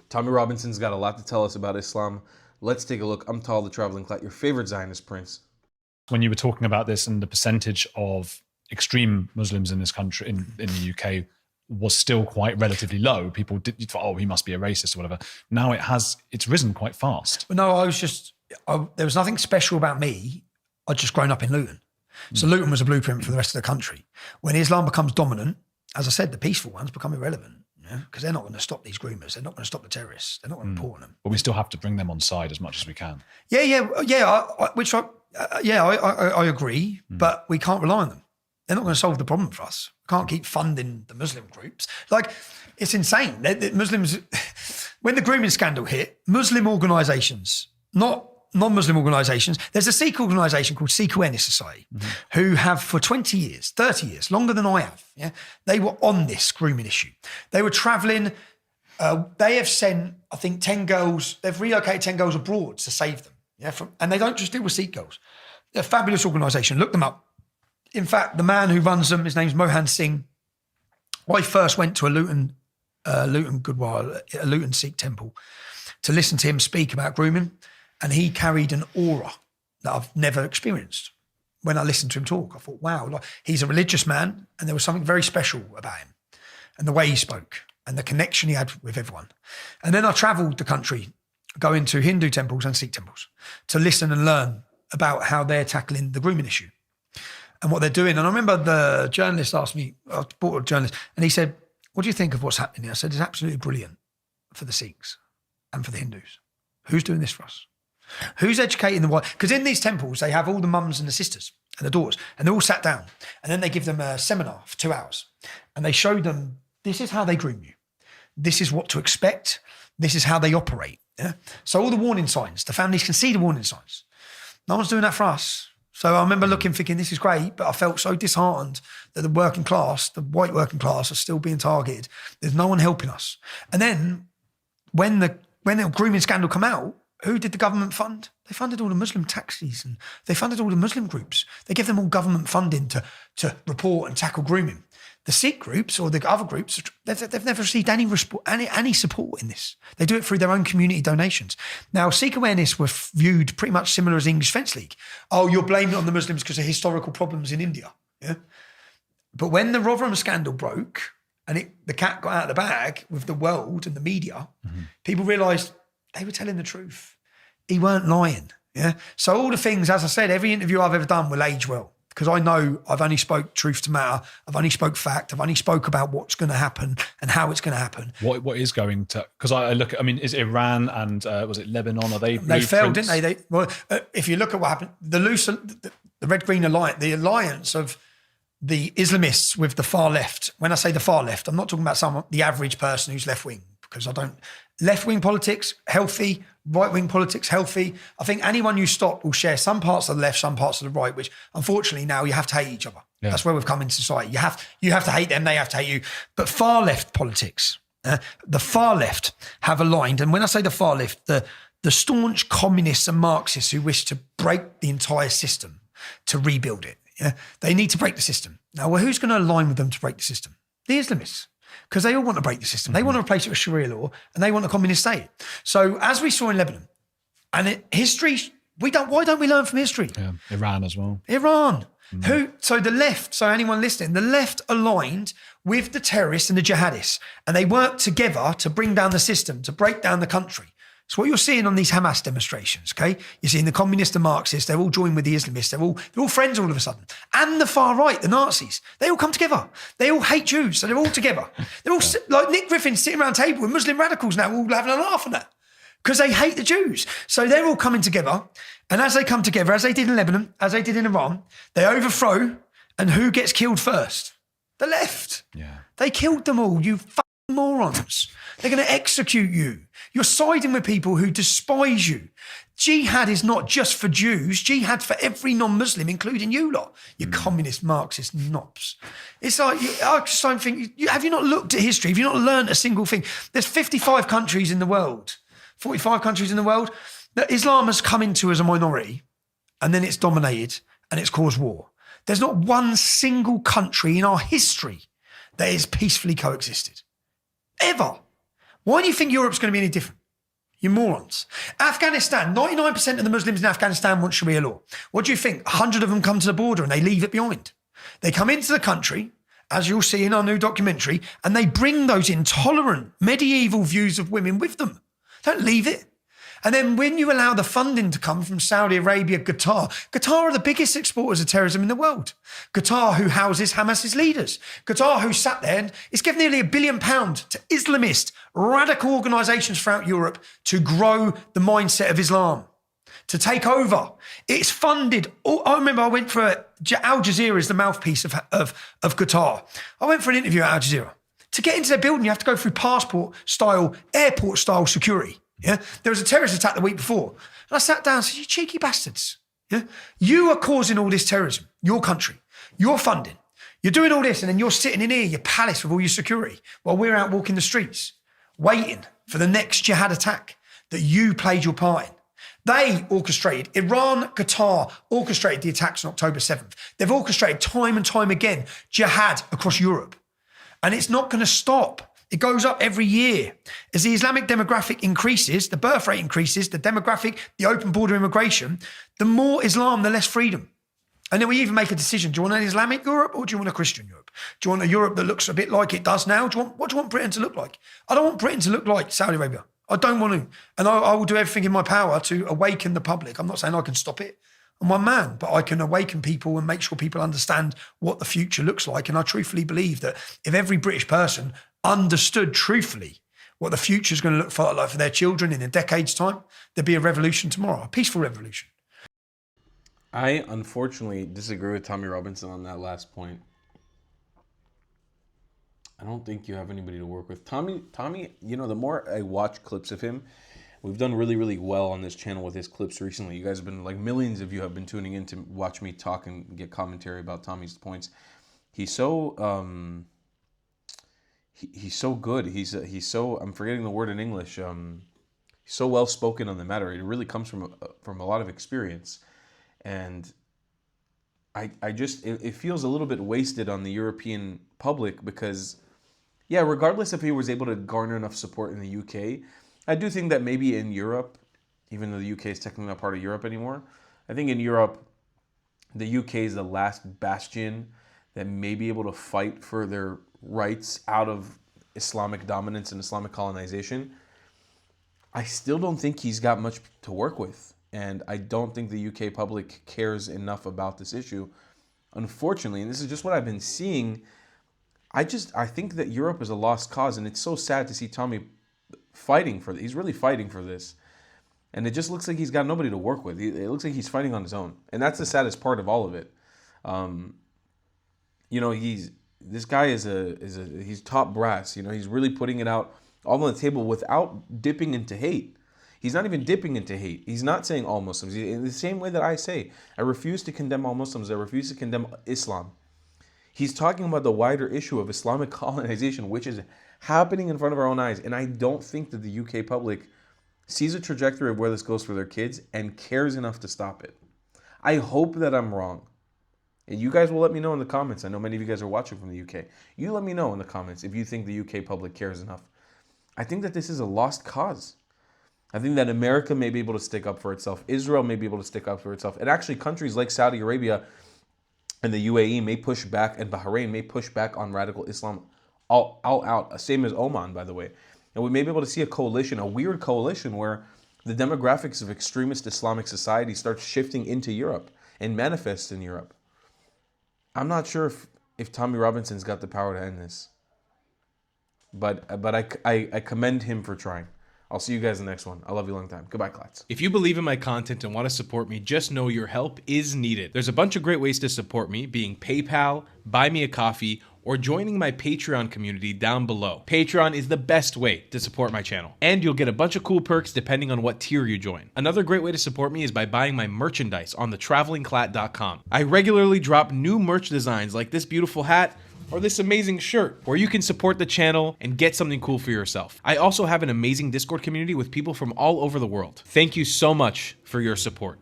Tommy Robinson's got a lot to tell us about Islam. Let's take a look. I'm Tal, the Traveling Clat, your favorite Zionist prince. When you were talking about this and the percentage of extreme Muslims in this country, in the UK, was still quite relatively low. People did, oh, he must be a racist or whatever. Now it's risen quite fast. No, there was nothing special about me. I'd just grown up in Luton. So Luton was a blueprint for the rest of the country. When Islam becomes dominant, as I said, the peaceful ones become irrelevant. Because they're not going to stop these groomers. They're not going to stop the terrorists. They're not going to report them. But we still have to bring them on side as much as we can. Yeah. I agree. But we can't rely on them. They're not going to solve the problem for us. We can't keep funding the Muslim groups. Like, it's insane. Muslims, when the grooming scandal hit, Muslim organisations, not non-Muslim organisations, there's a Sikh organisation called Sikh Awareness Society who have for 20 years, 30 years, longer than I have, they were on this grooming issue. They were travelling, they have sent, I think, 10 girls, they've relocated 10 girls abroad to save them. And they don't just deal with Sikh girls. They're a fabulous organisation. Look them up. In fact, the man who runs them, his name's Mohan Singh. I first went to a Luton Sikh temple to listen to him speak about grooming. And he carried an aura that I've never experienced. When I listened to him talk, I thought, wow, he's a religious man and there was something very special about him and the way he spoke and the connection he had with everyone. And then I travelled the country, going to Hindu temples and Sikh temples to listen and learn about how they're tackling the grooming issue and what they're doing. And I remember the journalist asked me, I brought a journalist, and he said, what do you think of what's happening here? I said, it's absolutely brilliant for the Sikhs and for the Hindus. Who's doing this for us? Who's educating the white? Because in these temples, they have all the mums and the sisters and the daughters, and they're all sat down. And then they give them a seminar for 2 hours. And they show them, this is how they groom you. This is what to expect. This is how they operate. Yeah? So all the warning signs, the families can see the warning signs. No one's doing that for us. So I remember looking, thinking, this is great, but I felt so disheartened that the working class, the white working class, are still being targeted. There's no one helping us. And then when the grooming scandal come out, who did the government fund? They funded all the Muslim taxis and they funded all the Muslim groups. They give them all government funding to report and tackle grooming. The Sikh groups or the other groups, they've never received any support in this. They do it through their own community donations. Now, Sikh Awareness were viewed pretty much similar as English Fence League. Oh, you're blaming it on the Muslims because of historical problems in India. Yeah. But when the Rotherham scandal broke and the cat got out of the bag with the world and the media, people realised they were telling the truth. He weren't lying. Yeah. So all the things, as I said, every interview I've ever done will age well because I know I've only spoke truth to matter. I've only spoke fact. I've only spoke about what's going to happen and how it's going to happen. What is going to? Because I look at. I mean, is Iran and was it Lebanon? Are they? They failed, didn't they? If you look at what happened, the Red Green Alliance, the alliance of the Islamists with the far left. When I say the far left, I'm not talking about the average person who's left wing because I don't. Left-wing politics, healthy. Right-wing politics, healthy. I think anyone you stop will share some parts of the left, some parts of the right, which unfortunately now you have to hate each other. Yeah. That's where we've come in society. You have to hate them, they have to hate you. But far-left politics, the far left have aligned. And when I say the far left, the staunch communists and Marxists who wish to break the entire system to rebuild it. Yeah? They need to break the system. Now, well, who's going to align with them to break the system? The Islamists. Because they all want to break the system. They want to replace it with Sharia law and they want a communist state. So as we saw in Lebanon, and history, why don't we learn from history? Yeah, Iran as well. Iran. So the left, so anyone listening, the left aligned with the terrorists and the jihadists and they worked together to bring down the system, to break down the country. It's what you're seeing on these Hamas demonstrations, okay? You're seeing the communists and Marxists, they're all joined with the Islamists, they're all friends all of a sudden. And the far right, the Nazis, they all come together. They all hate Jews, so they're all together. They're all, like Nick Griffin sitting around a table with Muslim radicals now, all having a laugh at that. Because they hate the Jews. So they're all coming together. And as they come together, as they did in Lebanon, as they did in Iran, they overthrow. And who gets killed first? The left. Yeah. They killed them all, you fucking morons. They're going to execute you. You're siding with people who despise you. Jihad is not just for Jews. Jihad for every non-Muslim, including you lot. You communist, Marxist knobs. It's like, I just don't think, have you not looked at history? Have you not learned a single thing? There's 55 countries in the world, 45 countries in the world that Islam has come into as a minority and then it's dominated and it's caused war. There's not one single country in our history that has peacefully coexisted. Ever. Why do you think Europe's going to be any different? You morons. Afghanistan, 99% of the Muslims in Afghanistan want Sharia law. What do you think? 100 of them come to the border and they leave it behind. They come into the country, as you'll see in our new documentary, and they bring those intolerant medieval views of women with them. Don't leave it. And then when you allow the funding to come from Saudi Arabia, Qatar are the biggest exporters of terrorism in the world. Qatar, who houses Hamas's leaders. Qatar, who sat there and is giving nearly £1 billion to Islamist radical organisations throughout Europe to grow the mindset of Islam, to take over. It's funded. I remember I went for Al Jazeera is the mouthpiece of Qatar. I went for an interview at Al Jazeera. To get into their building, you have to go through airport style security. Yeah, there was a terrorist attack the week before. And I sat down and said, you cheeky bastards. Yeah, you are causing all this terrorism, your country, your funding. You're doing all this and then you're sitting in here, your palace with all your security, while we're out walking the streets, waiting for the next jihad attack that you played your part in. They orchestrated, Iran, Qatar orchestrated the attacks on October 7th. They've orchestrated time and time again, jihad across Europe. And it's not going to stop. It goes up every year. As the Islamic demographic increases, the birth rate increases, the demographic, the open border immigration, the more Islam, the less freedom. And then we even make a decision. Do you want an Islamic Europe or do you want a Christian Europe? Do you want a Europe that looks a bit like it does now? What do you want Britain to look like? I don't want Britain to look like Saudi Arabia. I don't want to. And I will do everything in my power to awaken the public. I'm not saying I can stop it. I'm one man, but I can awaken people and make sure people understand what the future looks like. And I truthfully believe that if every British person understood truthfully what the future is going to look like for their children in a decade's time, there'd be a revolution tomorrow, a peaceful revolution. I unfortunately disagree with Tommy Robinson on that last point. I don't think you have anybody to work with. Tommy, you know, the more I watch clips of him, we've done really, really well on this channel with his clips recently. You guys have been, like, millions of you have been tuning in to watch me talk and get commentary about Tommy's points. He's so, he's so good. He's so, I'm forgetting the word in English. He's so well spoken on the matter. It really comes from a lot of experience. And it feels a little bit wasted on the European public because, yeah, regardless if he was able to garner enough support in the UK, I do think that maybe in Europe, even though the UK is technically not part of Europe anymore, I think in Europe, the UK is the last bastion that may be able to fight for their rights out of Islamic dominance and Islamic colonization. I still don't think he's got much to work with. And I don't think the UK public cares enough about this issue. Unfortunately, and this is just what I've been seeing, I think that Europe is a lost cause, and it's so sad to see Tommy fighting for this. He's really fighting for this. And it just looks like he's got nobody to work with. It looks like he's fighting on his own. And that's the saddest part of all of it. You know, this guy he's top brass. You know, he's really putting it out all on the table without dipping into hate. He's not even dipping into hate. He's not saying all Muslims. In the same way that I say, I refuse to condemn all Muslims. I refuse to condemn Islam. He's talking about the wider issue of Islamic colonization, which is happening in front of our own eyes. And I don't think that the UK public sees a trajectory of where this goes for their kids and cares enough to stop it. I hope that I'm wrong. And you guys will let me know in the comments. I know many of you guys are watching from the UK. You let me know in the comments if you think the UK public cares enough. I think that this is a lost cause. I think that America may be able to stick up for itself. Israel may be able to stick up for itself. And actually countries like Saudi Arabia and the UAE may push back, and Bahrain may push back on radical Islam all out. Same as Oman, by the way. And we may be able to see a coalition, a weird coalition where the demographics of extremist Islamic society starts shifting into Europe and manifests in Europe. I'm not sure if Tommy Robinson's got the power to end this. But I commend him for trying. I'll see you guys in the next one. I love you a long time. Goodbye, Klats. If you believe in my content and want to support me, just know your help is needed. There's a bunch of great ways to support me, being PayPal, Buy Me a Coffee, or joining my Patreon community down below. Patreon is the best way to support my channel, and you'll get a bunch of cool perks depending on what tier you join. Another great way to support me is by buying my merchandise on thetravelingclat.com. I regularly drop new merch designs like this beautiful hat, or this amazing shirt, where you can support the channel and get something cool for yourself. I also have an amazing Discord community with people from all over the world. Thank you so much for your support.